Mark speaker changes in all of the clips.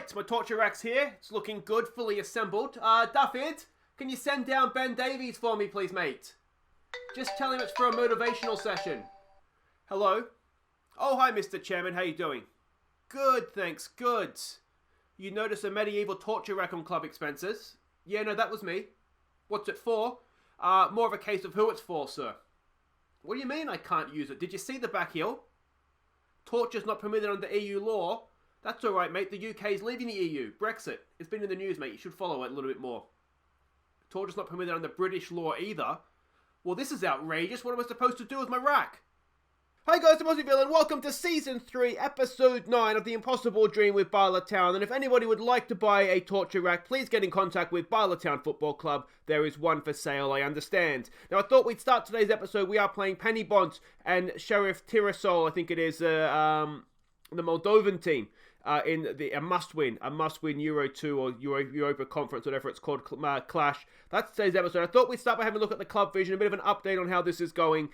Speaker 1: Right, my torture rack's here. It's looking good, fully assembled. Duffid, can you send down Ben Davies for me, please, mate? Just tell him it's for a motivational session. Hello? Oh, hi, Mr. Chairman. How you doing? Good, thanks. Good. You notice a medieval torture rack on club expenses? Yeah, no, that was me. What's it for? More of a case of who it's for, sir. What do you mean I can't use it? Did you see the back heel? Torture's not permitted under EU law. That's alright, mate. The UK's leaving the EU. Brexit. It's been in the news, mate. You should follow it a little bit more. Torture's not permitted under British law either. Well, this is outrageous. What am I supposed to do with my rack? Hi guys, I'm Aussie and welcome to Season 3, Episode 9 of The Impossible Dream with Bala Town. And if anybody would like to buy a torture rack, please get in contact with Bala Town Football Club. There is one for sale, I understand. Now, I thought we'd start today's episode. We are playing Penybont and Sheriff Tiraspol, I think it is, the Moldovan team. In a must-win Euro 2 or Europa Conference, whatever it's called, clash. That's today's episode. I thought we'd start by having a look at the club vision, a bit of an update on how this is going.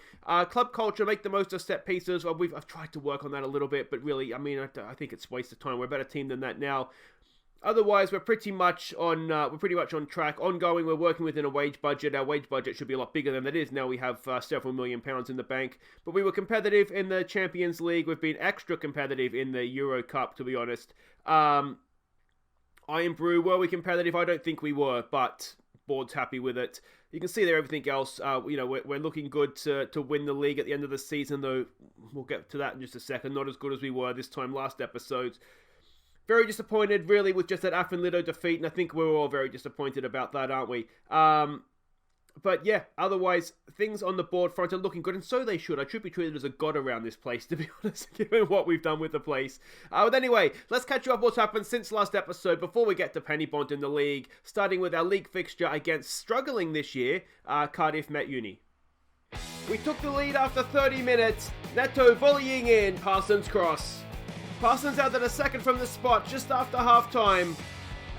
Speaker 1: Club culture, make the most of set pieces. I've tried to work on that a little bit, but really, I mean, I think it's a waste of time. We're a better team than that now. Otherwise, we're pretty much on track. Ongoing, we're working within a wage budget. Our wage budget should be a lot bigger than it is now. We have several £1 million in the bank. But we were competitive in the Champions League. We've been extra competitive in the Euro Cup, to be honest. Iron Brew, were we competitive? I don't think we were, but board's happy with it. You can see there everything else. We're looking good to win the league at the end of the season, though we'll get to that in just a second. Not as good as we were this time last episode. Very disappointed, really, with just that FM20 defeat, and I think we're all very disappointed about that, aren't we? But yeah, otherwise, things on the board front are looking good, and so they should. I should be treated as a god around this place, to be honest, given what we've done with the place. But anyway, let's catch you up what's happened since last episode before we get to Penybont in the league, starting with our league fixture against struggling this year, Cardiff Met Uni. We took the lead after 30 minutes, Neto volleying in, Parsons cross. Parsons added a second from the spot just after half-time,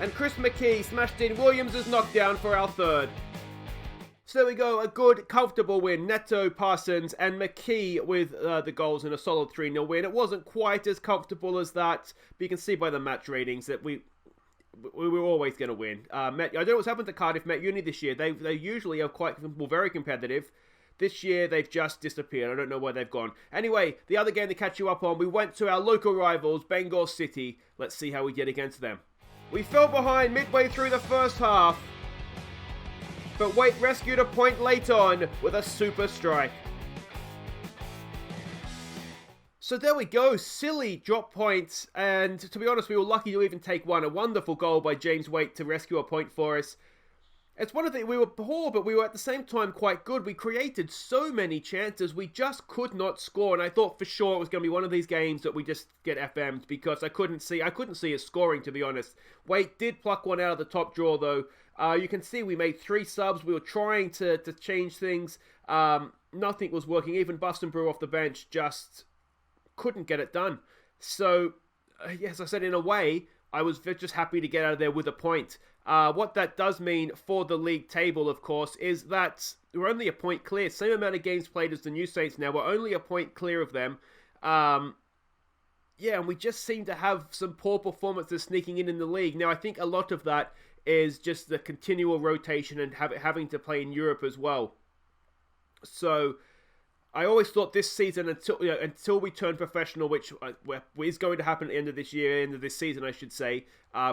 Speaker 1: and Chris McKee smashed in Williams' knockdown for our third. So there we go, a good, comfortable win. Neto, Parsons, and McKee with the goals in a solid 3-0 win. It wasn't quite as comfortable as that, but you can see by the match ratings that we were always going to win. I don't know what's happened to Cardiff Met Uni this year. They usually are very competitive. This year, they've just disappeared. I don't know where they've gone. Anyway, the other game to catch you up on, we went to our local rivals, Bengal City. Let's see how we did against them. We fell behind midway through the first half, but Waite rescued a point late on with a super strike. So there we go, silly drop points, and to be honest, we were lucky to even take one. A wonderful goal by James Waite to rescue a point for us. It's one of the, we were poor, but we were at the same time quite good. We created so many chances, we just could not score. And I thought for sure it was going to be one of these games that we just get FM'd because I couldn't see us scoring, to be honest. Waite did pluck one out of the top drawer, though. You can see we made 3 subs. We were trying to change things. Nothing was working. Even Bust and Brew off the bench just couldn't get it done. So, yes, I said in a way, I was just happy to get out of there with a point. What that does mean for the league table, of course, is that we're only a point clear. Same amount of games played as the New Saints now. We're only a point clear of them. And we just seem to have some poor performances sneaking in the league. Now, I think a lot of that is just the continual rotation and having to play in Europe as well. So I always thought this season, until we turn professional, which is going to happen at the end of this season, I should say,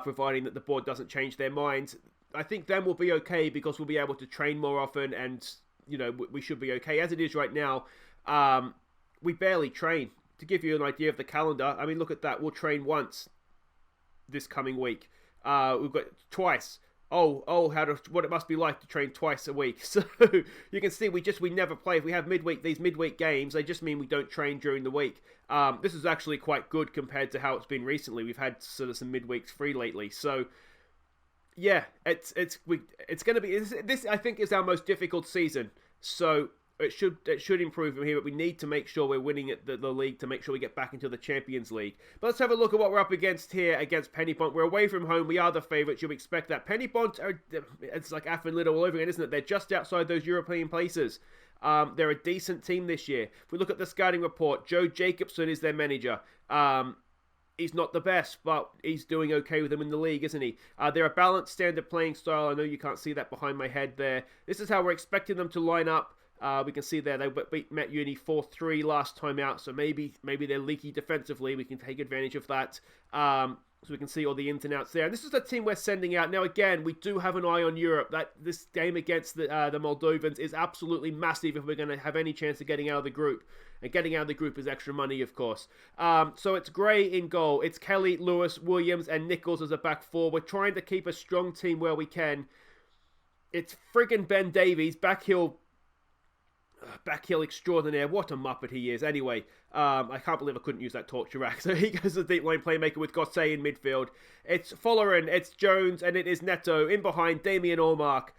Speaker 1: providing that the board doesn't change their minds, I think then we'll be okay because we'll be able to train more often and, we should be okay. As it is right now, we barely train. To give you an idea of the calendar, I mean, look at that. We'll train once this coming week. We've got twice. What it must be like to train twice a week. So you can see we never play. If we have these midweek games, they just mean we don't train during the week. This is actually quite good compared to how it's been recently. We've had sort of some midweeks free lately. So yeah, it's going to be this. I think is our most difficult season. So it should improve from here, but we need to make sure we're winning at the league to make sure we get back into the Champions League. But let's have a look at what we're up against here against Penybont. We're away from home. We are the favourites. You'd expect that. Penybont, it's like FM20 all over again, isn't it? They're just outside those European places. They're a decent team this year. If we look at the scouting report, Joe Jacobson is their manager. he's not the best, but he's doing okay with them in the league, isn't he? They're a balanced standard playing style. I know you can't see that behind my head there. This is how we're expecting them to line up. We can see there they beat Met Uni 4-3 last time out, so maybe they're leaky defensively. We can take advantage of that. So we can see all the ins and outs there. And this is the team we're sending out. Now, again, we do have an eye on Europe. This game against the Moldovans is absolutely massive if we're going to have any chance of getting out of the group. And getting out of the group is extra money, of course. So it's Gray in goal. It's Kelly, Lewis, Williams, and Nichols as a back four. We're trying to keep a strong team where we can. It's friggin' Ben Davies, backheel extraordinaire. What a muppet he is. Anyway, I can't believe I couldn't use that torture rack. So he goes to the deep line playmaker with Gossé in midfield. It's Follerin, it's Jones, and it is Neto. In behind, Damien Allmark.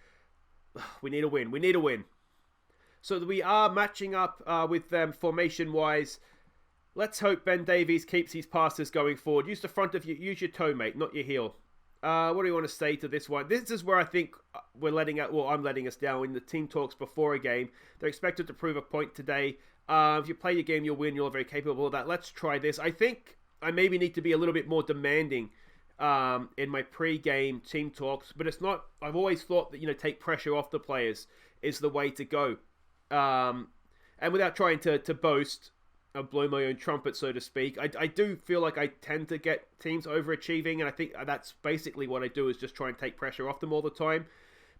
Speaker 1: We need a win. We need a win. So we are matching up with them formation-wise. Let's hope Ben Davies keeps his passes going forward. Use the front of use your toe, mate, not your heel. What do you want to say to this one? This is where I think I'm letting us down in the team talks before a game. They're expected to prove a point today. If you play your game, you'll win. You're very capable of that. Let's try this. I think I maybe need to be a little bit more demanding in my pre-game team talks, but it's not. I've always thought that, take pressure off the players is the way to go. And without trying to boast, blow my own trumpet, so to speak, I do feel like I tend to get teams overachieving, and I think that's basically what I do, is just try and take pressure off them all the time.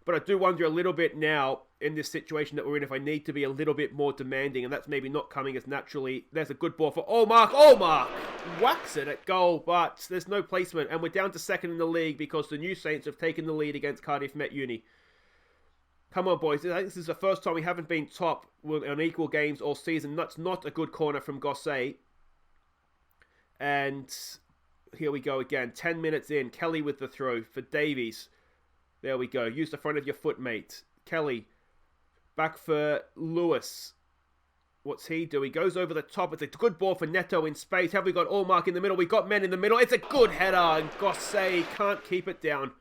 Speaker 1: But I do wonder a little bit now, in this situation that we're in, if I need to be a little bit more demanding, and that's maybe not coming as naturally. There's a good ball for Allmark. Allmark whacks it at goal, but there's no placement, and we're down to second in the league because the New Saints have taken the lead against Cardiff Met Uni. Come on, boys. I think this is the first time we haven't been top on equal games all season. That's not a good corner from Gossé. And here we go again. 10 minutes in. Kelly with the throw for Davies. There we go. Use the front of your foot, mate. Kelly. Back for Lewis. What's he do? He goes over the top. It's a good ball for Neto in space. Have we got Allmark in the middle? We got men in the middle. It's a good header. And Gossé can't keep it down.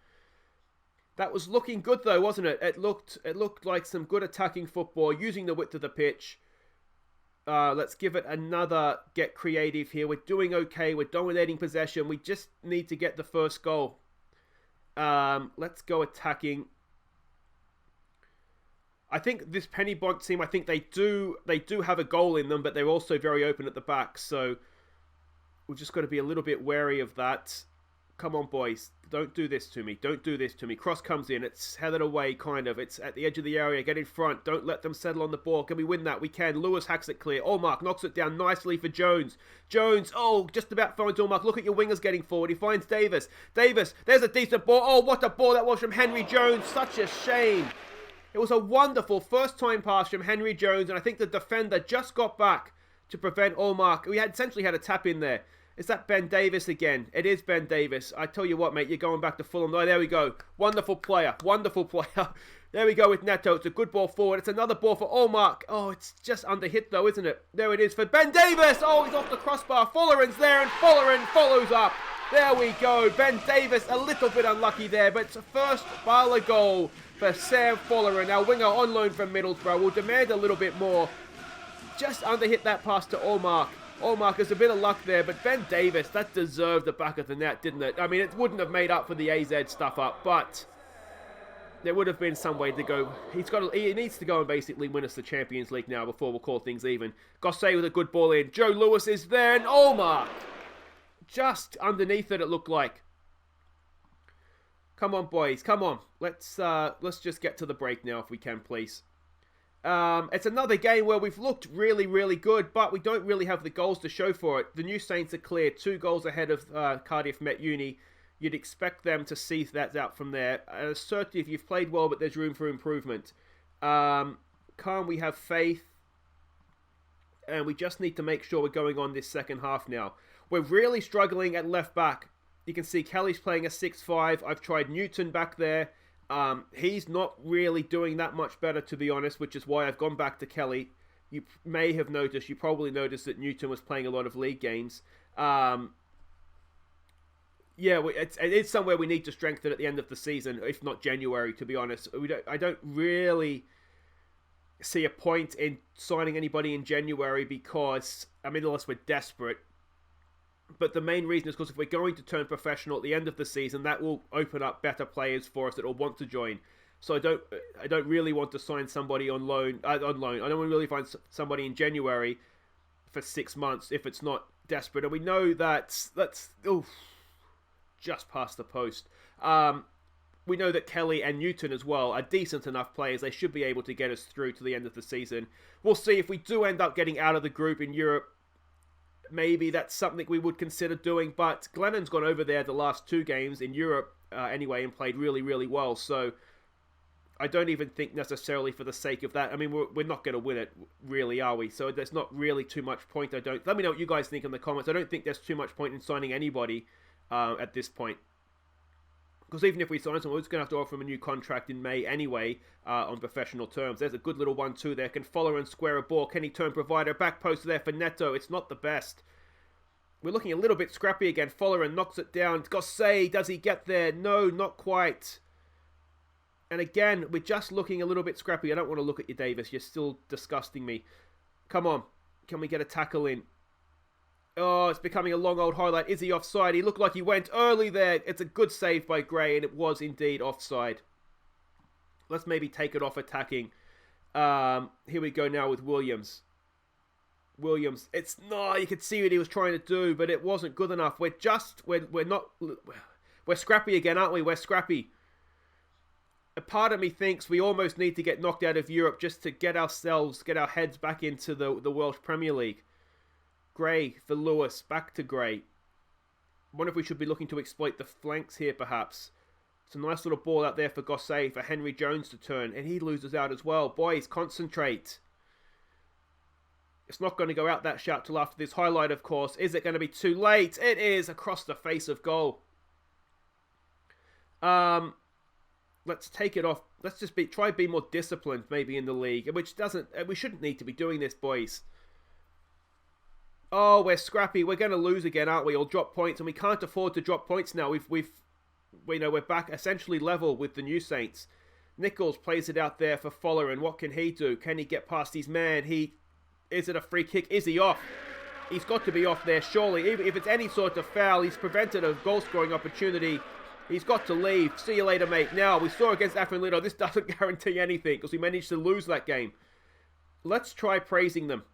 Speaker 1: That was looking good though, wasn't it? It looked like some good attacking football, using the width of the pitch. Let's give it another get creative here. We're doing okay. We're dominating possession. We just need to get the first goal. Let's go attacking. I think this Penybont team, I think they do have a goal in them, but they're also very open at the back. So we've just got to be a little bit wary of that. Come on, boys. Don't do this to me. Don't do this to me. Cross comes in. It's headed away, kind of. It's at the edge of the area. Get in front. Don't let them settle on the ball. Can we win that? We can. Lewis hacks it clear. Allmark knocks it down nicely for Jones. Jones, just about finds Allmark. Look at your wingers getting forward. He finds Davis. Davis, there's a decent ball. Oh, what a ball that was from Henry Jones. Such a shame. It was a wonderful first-time pass from Henry Jones, and I think the defender just got back to prevent Allmark. We essentially had a tap in there. Is that Ben Davis again? It is Ben Davis. I tell you what, mate, you're going back to Fulham. Oh, there we go. Wonderful player. Wonderful player. There we go with Neto. It's a good ball forward. It's another ball for Allmark. Oh, it's just under hit though, isn't it? There it is for Ben Davis. Oh, he's off the crossbar. Follerin's there, and Follerin follows up. There we go. Ben Davis, a little bit unlucky there, but it's a first Bala goal for Sam Follerin. Our winger on loan from Middlesbrough will demand a little bit more. Just under hit that pass to Allmark. Allmark has a bit of luck there, but Ben Davis, that deserved the back of the net, didn't it? I mean, it wouldn't have made up for the AZ stuff up, but there would have been some way to go. He needs to go and basically win us the Champions League now before we'll call things even. Gossé with a good ball in. Joe Lewis is there, and Allmark just underneath it looked like. Come on, boys, come on. Let's just get to the break now if we can, please. It's another game where we've looked really, really good, but we don't really have the goals to show for it. The New Saints are clear, 2 goals ahead of Cardiff Met Uni. You'd expect them to see that out from there. Certainly, if you've played well, but there's room for improvement. Can't we have faith? And we just need to make sure we're going on this second half now. We're really struggling at left back. You can see Kelly's playing a 6-5. I've tried Newton back there. He's not really doing that much better, to be honest, which is why I've gone back to Kelly. You may have noticed, you probably noticed that Newton was playing a lot of league games. It's somewhere we need to strengthen at the end of the season, if not January, to be honest. I don't really see a point in signing anybody in January because, unless we're desperate. But the main reason is because if we're going to turn professional at the end of the season, that will open up better players for us that will want to join. So I don't really want to sign somebody on loan. I don't want to really find somebody in January for 6 months if it's not desperate. And we know that's just past the post. We know that Kelly and Newton as well are decent enough players. They should be able to get us through to the end of the season. We'll see if we do end up getting out of the group in Europe. Maybe that's something we would consider doing. But Glennon's gone over there the last 2 games in Europe anyway and played really, really well. So I don't even think necessarily for the sake of that. I mean, we're not going to win it, really, are we? So there's not really too much point. Let me know what you guys think in the comments. I don't think there's too much point in signing anybody at this point. Because even if we sign someone, we're just going to have to offer him a new contract in May anyway on professional terms. There's a good little 1-2 there. Can follow and square a ball. Can he turn provider? Back post there for Neto. It's not the best. We're looking a little bit scrappy again. Follower knocks it down. Gossé, does he get there? No, not quite. And again, we're just looking a little bit scrappy. I don't want to look at you, Davis. You're still disgusting me. Come on. Can we get a tackle in? Oh, it's becoming a long old highlight. Is he offside? He looked like he went early there. It's a good save by Gray, and it was indeed offside. Let's maybe take it off attacking. Here we go now with Williams. Williams. You could see what he was trying to do, but it wasn't good enough. We're scrappy again, aren't we? We're scrappy. A part of me thinks we almost need to get knocked out of Europe just to get our heads back into the Welsh Premier League. Gray for Lewis, back to Gray. I wonder if we should be looking to exploit the flanks here, perhaps. It's a nice little ball out there for Gossé, for Henry Jones to turn, and he loses out as well. Boys, concentrate. It's not going to go out that shout till after this highlight, of course. Is it going to be too late? It is, across the face of goal. Let's take it off. Let's just try be more disciplined, maybe in the league, we shouldn't need to be doing this, boys. Oh, we're scrappy. We're going to lose again, aren't we? Or drop points, and we can't afford to drop points now. We're back essentially level with the New Saints. Nichols plays it out there for Fowler, and what can he do? Can he get past his man? Is it a free kick? Is he off? He's got to be off there, surely. Even if it's any sort of foul, he's prevented a goal-scoring opportunity. He's got to leave. See you later, mate. Now, we saw against Aston Villa, this doesn't guarantee anything because we managed to lose that game. Let's try praising them.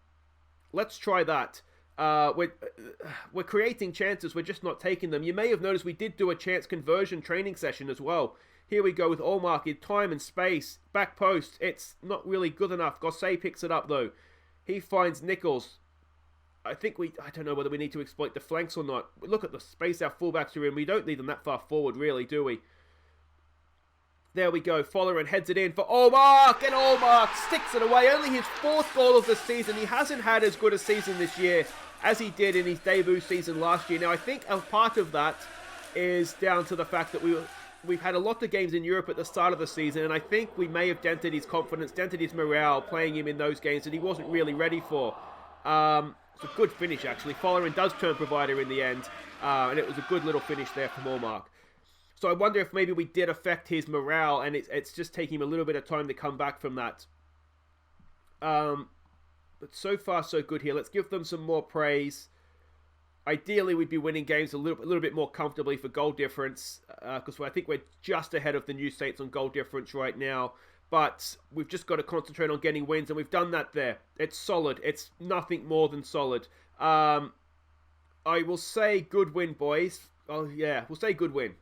Speaker 1: Let's try that. We're creating chances, we're just not taking them. You may have noticed we did do a chance conversion training session as well. Here we go with Allmark in time and space. Back post, it's not really good enough. Gossé picks it up though. He finds Nichols. I don't know whether we need to exploit the flanks or not. Look at the space our fullbacks are in. We don't need them that far forward really, do we? There we go. Fowler and heads it in for Allmark, and Allmark sticks it away. Only his 4th goal of the season. He hasn't had as good a season this year as he did in his debut season last year. Now, I think a part of that is down to the fact that we've had a lot of games in Europe at the start of the season, and I think we may have dented his confidence, dented his morale, playing him in those games that he wasn't really ready for. It's a good finish, actually. Fowler does turn provider in the end, and it was a good little finish there from Allmark. So I wonder if maybe we did affect his morale, and it's just taking him a little bit of time to come back from that. But so far, so good here. Let's give them some more praise. Ideally, we'd be winning games a little bit more comfortably for goal difference, because I think we're just ahead of the New Saints on goal difference right now. But we've just got to concentrate on getting wins, and we've done that there. It's solid. It's nothing more than solid. I will say good win, boys. Oh, yeah, we'll say good win.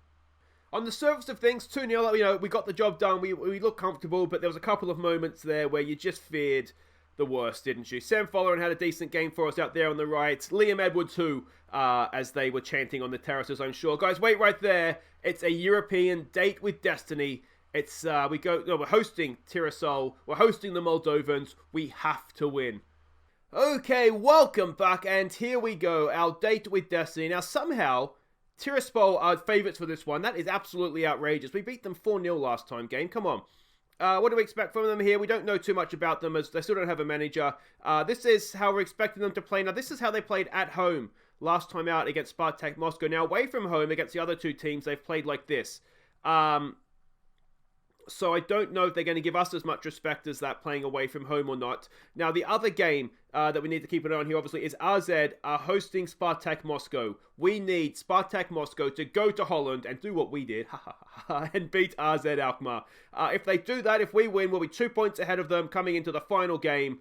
Speaker 1: On the surface of things, 2-0, we got the job done. We looked comfortable, but there was a couple of moments there where you just feared the worst, didn't you? Sam Fowler had a decent game for us out there on the right. Liam Edwards, who, as they were chanting on the terraces, I'm sure. Guys, wait right there. It's a European date with destiny. It's we're hosting Tiraspol. We're hosting the Moldovans. We have to win. Okay, welcome back, and here we go. Our date with destiny. Now, somehow Tiraspol are favourites for this one. That is absolutely outrageous. We beat them 4-0 last time game. Come on. What do we expect from them here? We don't know too much about them as they still don't have a manager. This is how we're expecting them to play. Now, this is how they played at home last time out against Spartak Moscow. Now, away from home against the other two teams, they've played like this. So I don't know if they're going to give us as much respect as that playing away from home or not. Now, the other game that we need to keep an eye on here, obviously, is AZ hosting Spartak Moscow. We need Spartak Moscow to go to Holland and do what we did, and beat AZ Alkmaar. If they do that, if we win, we'll be 2 points ahead of them coming into the final game.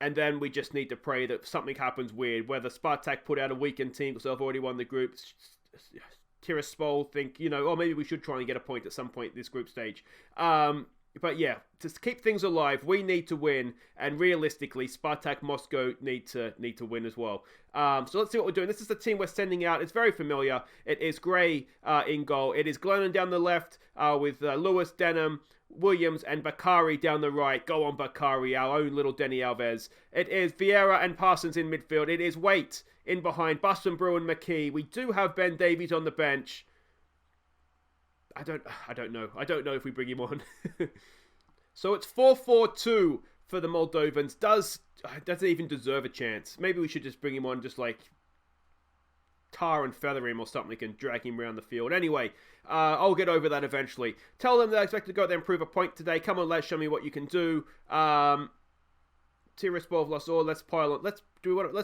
Speaker 1: And then we just need to pray that something happens weird, whether Spartak put out a weakened team because they've already won the group. Tiraspol think, maybe we should try and get a point at some point in this group stage. But yeah, to keep things alive, we need to win, and realistically, Spartak Moscow need to win as well. So let's see what we're doing. This is the team we're sending out. It's very familiar. It is Gray in goal. It is Glennon down the left with Lewis, Denham, Williams, and Bakari down the right. Go on, Bakari, our own little Denny Alves. It is Vieira and Parsons in midfield. It is Waite in behind, Bussenbrew and McKee. We do have Ben Davies on the bench. I don't know. I don't know if we bring him on. So it's 4-4-2 for the Moldovans. Doesn't even deserve a chance. Maybe we should just bring him on, just like tar and feather him or something and drag him around the field. Anyway, I'll get over that eventually. Tell them that I expect to go out there and prove a point today. Come on, lads, show me what you can do. Tiraspol, Vlasor, let's pile on. Let's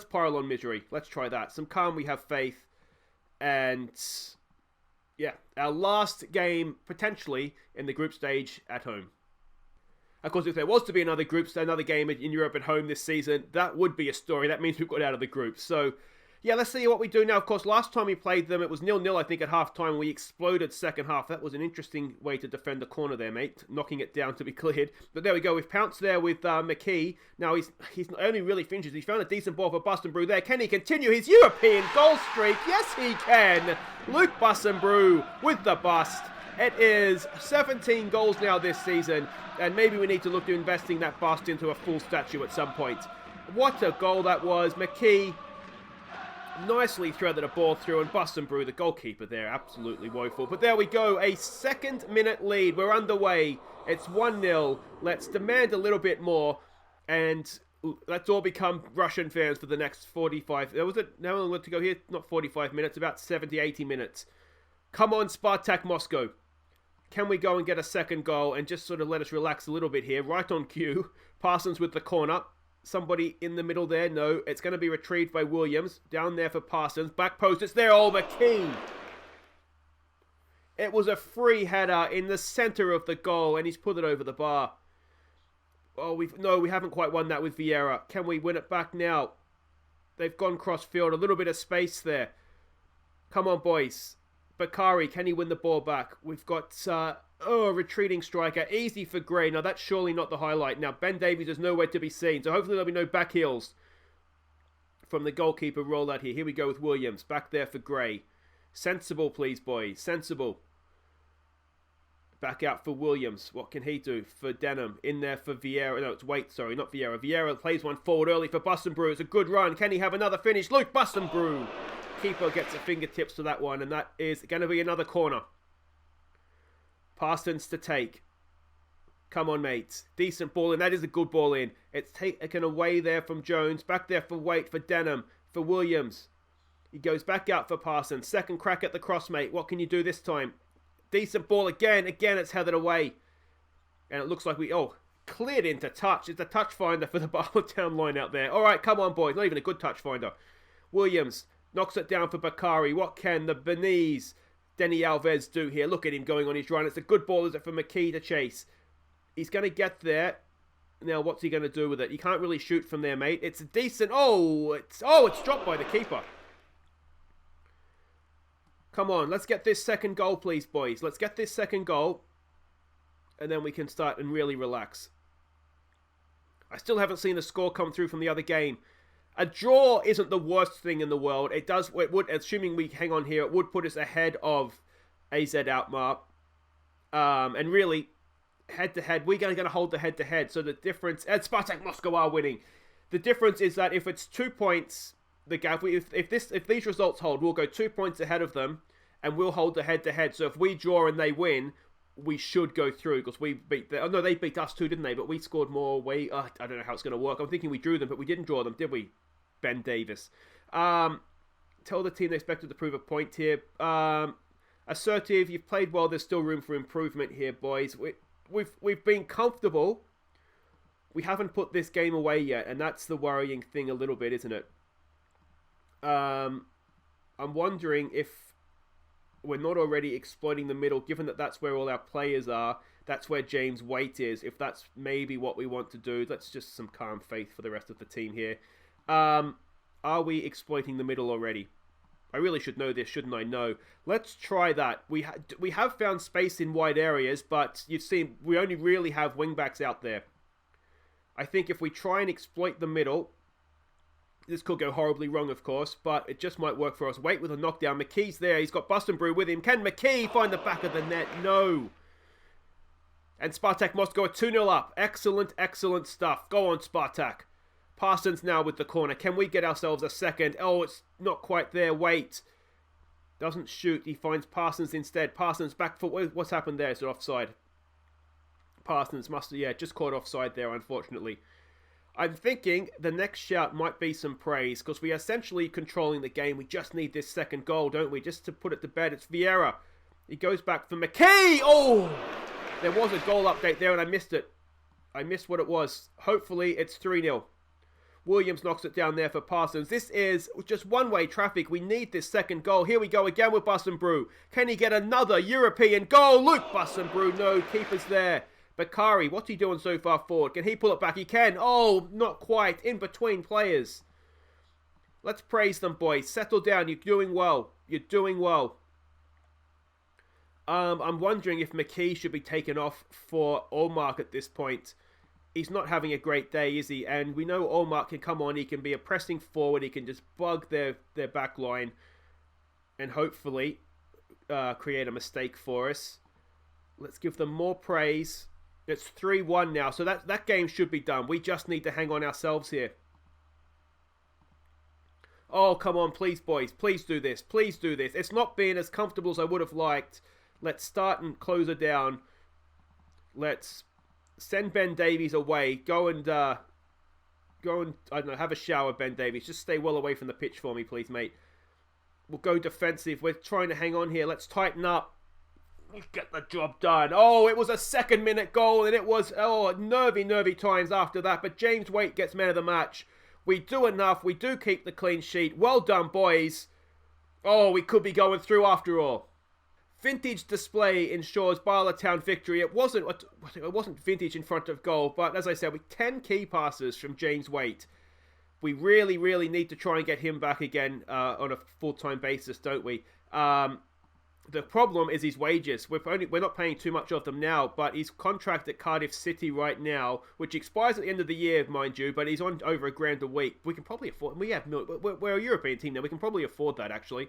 Speaker 1: pile on misery. Let's try that. Some calm, we have faith. And yeah, our last game potentially in the group stage at home. Of course, if there was to be another game in Europe at home this season, that would be a story. That means we've got out of the group. So yeah, let's see what we do now. Of course, last time we played them, it was 0-0, I think, at half-time. We exploded second half. That was an interesting way to defend the corner there, mate. Knocking it down to be cleared. But there we go. We've pounced there with McKee. Now, he's only really finishes. He's found a decent ball for Bussenbrew there. Can he continue his European goal streak? Yes, he can. Luke Bussenbrew with the bust. It is 17 goals now this season. And maybe we need to look to investing that bust into a full statue at some point. What a goal that was. McKee nicely threaded a ball through, and Bussenbrew, the goalkeeper there, absolutely woeful. But there we go, a second-minute lead. We're underway. It's 1-0. Let's demand a little bit more, and let's all become Russian fans for the next 45. Was it? How long to go here? Not 45 minutes, about 70, 80 minutes. Come on, Spartak Moscow. Can we go and get a second goal and just sort of let us relax a little bit here? Right on cue. Parsons with the corner. Somebody in the middle there. No, it's going to be retrieved by Williams. Down there for Parsons. Back post. It's there. Oh, McKee. It was a free header in the centre of the goal, and he's put it over the bar. Oh, we haven't quite won that with Vieira. Can we win it back now? They've gone cross-field. A little bit of space there. Come on, boys. Bakari, can he win the ball back? We've got retreating striker. Easy for Gray. Now, that's surely not the highlight. Now, Ben Davies is nowhere to be seen. So, hopefully, there'll be no back heels from the goalkeeper rollout here. Here we go with Williams. Back there for Gray. Sensible, please, boys. Sensible. Back out for Williams. What can he do for Denham? In there for Vieira. No, it's Waite. Sorry, not Vieira. Vieira plays one forward early for Bussenbrew. It's a good run. Can he have another finish? Luke Bussenbrew. Keeper gets the fingertips to that one, and that is going to be another corner. Parsons to take. Come on, mates. Decent ball in. That is a good ball in. It's taken away there from Jones. Back there for Waite, for Denham, for Williams. He goes back out for Parsons. Second crack at the cross, mate. What can you do this time? Decent ball again. Again, it's headed away. And it looks like cleared into touch. It's a touch finder for the Bartown line out there. All right, come on, boys. Not even a good touch finder. Williams knocks it down for Bakari. What can the Beninese Denny Alves do here? Look at him going on his run. It's a good ball, is it, for McKee to chase? He's going to get there. Now, what's he going to do with it? You can't really shoot from there, mate. It's a decent... it's dropped by the keeper. Come on, let's get this second goal, please, boys. Let's get this second goal. And then we can start and really relax. I still haven't seen the score come through from the other game. A draw isn't the worst thing in the world. It would, assuming we hang on here, it would put us ahead of AZ Alkmaar. And really, head-to-head, we're going to hold the head-to-head. So the difference, and Spartak Moscow are winning. The difference is that if it's 2 points, the gap, if these results hold, we'll go 2 points ahead of them, and we'll hold the head-to-head. So if we draw and they win, we should go through, because we beat them. Oh, no, they beat us too, didn't they? But we scored more. I don't know how it's going to work. I'm thinking we drew them, but we didn't draw them, did we? Ben Davis. Tell the team they expected to prove a point here. Assertive, you've played well. There's still room for improvement here, boys. We've been comfortable. We haven't put this game away yet, and that's the worrying thing a little bit, isn't it? I'm wondering if we're not already exploiting the middle, given that that's where all our players are. That's where James Waite is. If that's maybe what we want to do, let's just some calm faith for the rest of the team here. Are we exploiting the middle already? I really should know this, shouldn't I? No. Let's try that. We have found space in wide areas, but you've seen we only really have wing-backs out there. I think if we try and exploit the middle, this could go horribly wrong, of course, but it just might work for us. Wait with a knockdown. McKee's there. He's got Bust and Brew with him. Can McKee find the back of the net? No. And Spartak Moscow are 2-0 up. Excellent, excellent stuff. Go on, Spartak. Parsons now with the corner. Can we get ourselves a second? Oh, it's not quite there. Wait. Doesn't shoot. He finds Parsons instead. Parsons back foot. What's happened there? Is it offside? Parsons must have, yeah, just caught offside there, unfortunately. I'm thinking the next shout might be some praise, because we are essentially controlling the game. We just need this second goal, don't we? Just to put it to bed. It's Vieira. He goes back for McKee. Oh! There was a goal update there, and I missed it. I missed what it was. Hopefully, it's 3-0. Williams knocks it down there for Parsons. This is just one-way traffic. We need this second goal. Here we go again with Bus and Brew. Can he get another European goal? Luke Bus and Brew. No, keeper's there. Bakari, what's he doing so far forward? Can he pull it back? He can. Oh, not quite. In between players. Let's praise them, boys. Settle down. You're doing well. You're doing well. I'm wondering if McKee should be taken off for Allmark at this point. He's not having a great day, is he? And we know Allmark can come on. He can be a pressing forward. He can just bug their back line and hopefully create a mistake for us. Let's give them more praise. It's 3-1 now, so that game should be done. We just need to hang on ourselves here. Oh, come on, please, boys. Please do this. Please do this. It's not been as comfortable as I would have liked. Let's start and close it down. Let's send Ben Davies away. Go and I don't know, have a shower, Ben Davies. Just stay well away from the pitch for me, please, mate. We'll go defensive. We're trying to hang on here. Let's tighten up. We'll get the job done. Oh, it was a second-minute goal, and it was, nervy times after that. But James Waite gets man of the match. We do enough. We do keep the clean sheet. Well done, boys. Oh, we could be going through after all. Vintage display ensures Bala Town victory. It wasn't vintage in front of goal, but as I said, with 10 key passes from James Waite, we really, really need to try and get him back again on a full-time basis, don't we? The problem is his wages. We're not paying too much of them now, but his contract at Cardiff City right now, which expires at the end of the year, mind you, but he's on over $1,000 a week. We can probably afford. We're a European team now. We can probably afford that actually.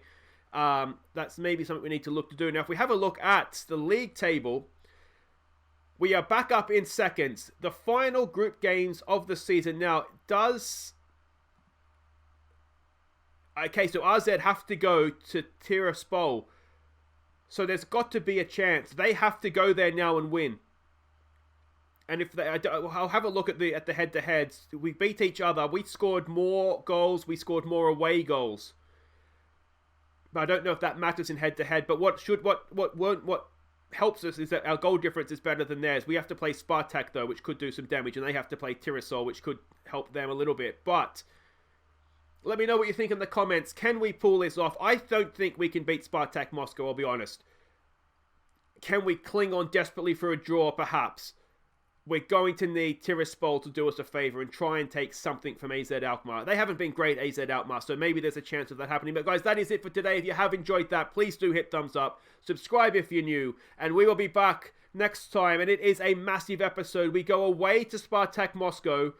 Speaker 1: That's maybe something we need to look to do. Now, if we have a look at the league table, we are back up in seconds. The final group games of the season now does. Okay, so RZ have to go to Tiraspol. So there's got to be a chance. They have to go there now and win. And if they, I'll have a look at the head-to-heads. We beat each other. We scored more goals. We scored more away goals. But I don't know if that matters in head-to-head. But what helps us is that our goal difference is better than theirs. We have to play Spartak though, which could do some damage, and they have to play Tiraspol, which could help them a little bit. But let me know what you think in the comments. Can we pull this off? I don't think we can beat Spartak Moscow, I'll be honest. Can we cling on desperately for a draw, perhaps? We're going to need Tiraspol to do us a favour and try and take something from AZ Alkmaar. They haven't been great, AZ Alkmaar, so maybe there's a chance of that happening. But guys, that is it for today. If you have enjoyed that, please do hit thumbs up. Subscribe if you're new. And we will be back next time. And it is a massive episode. We go away to Spartak Moscow.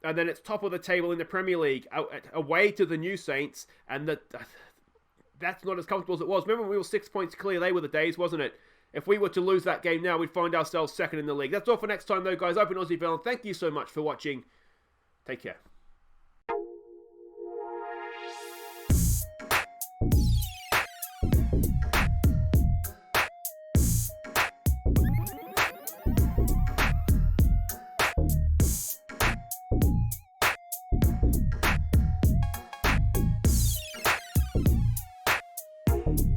Speaker 1: And then it's top of the table in the Premier League, away to the New Saints. And that's not as comfortable as it was. Remember when we were 6 points clear? They were the days, wasn't it? If we were to lose that game now, we'd find ourselves second in the league. That's all for next time, though, guys. I've been Aussie Bell, and thank you so much for watching. Take care.